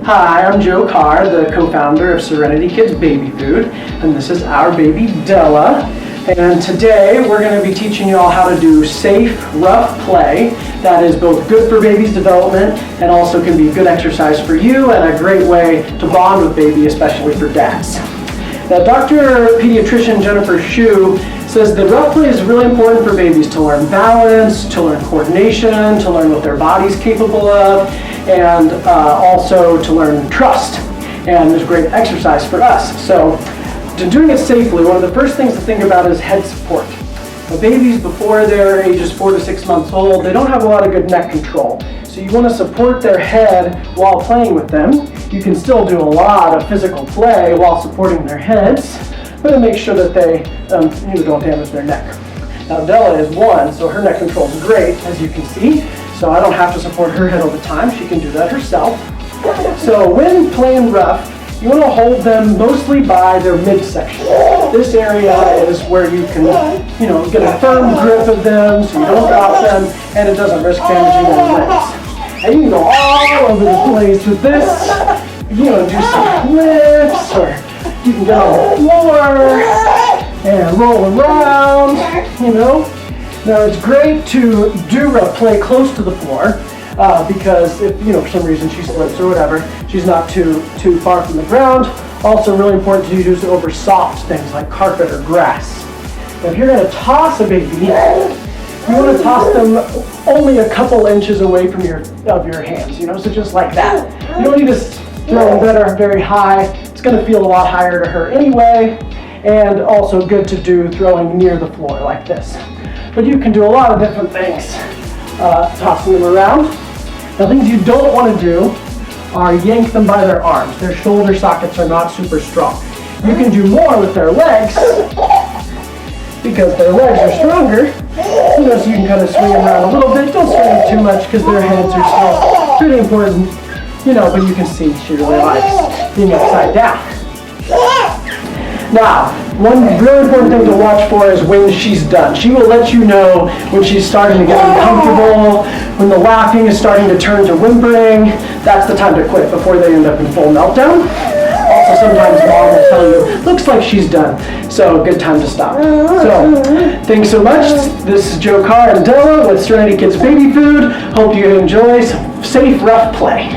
Hi, I'm Joe Carr, the co-founder of Serenity Kids Baby Food, and this is our baby Della. And today we're going to be teaching you all how to do safe, rough play that is both good for baby's development and also can be good exercise for you and a great way to bond with baby, especially for dads. Now, Dr. Pediatrician Jennifer Shue says that rough play is really important for babies to learn balance, to learn coordination, to learn what their body's capable of, and also to learn trust. And there's great exercise for us. So, to doing it safely, one of the first things to think about is head support. Now, babies before their ages 4 to 6 months old, they don't have a lot of good neck control. So you want to support their head while playing with them. You can still do a lot of physical play while supporting their heads, but to make sure that they don't damage their neck. Now Della is 1, so her neck control is great, as you can see. So I don't have to support her head all the time. She can do that herself. So when playing rough, you want to hold them mostly by their midsection. This area is where you can, get a firm grip of them so you don't drop them and it doesn't risk damaging their legs. And you can go all over the place with this. Do some flips, or you can get on the floor and roll around, Now it's great to do rough play close to the floor. Because if, for some reason she slips or whatever, she's not too far from the ground. Also really important to use over soft things like carpet or grass. Now, if you're going to toss a baby, you want to toss them only a couple inches away from your hands, so just like that. You don't need to throw them very high. It's going to feel a lot higher to her anyway, and also good to do throwing near the floor like this. But you can do a lot of different things tossing them around. Now, things you don't want to do are yank them by their arms. Their shoulder sockets are not super strong. You can do more with their legs because their legs are stronger, so you can kind of swing them around a little bit. Don't swing them too much because their heads are still pretty important, but you can see she really likes being upside down. Now, one really important thing to watch for is when she's done. She will let you know when she's starting to get uncomfortable, when the laughing is starting to turn to whimpering. That's the time to quit before they end up in full meltdown. Also, sometimes mom will tell you, looks like she's done, so good time to stop. So, thanks so much. This is Joe Carr and Della with Serenity Kids Baby Food. Hope you enjoy some safe, rough play.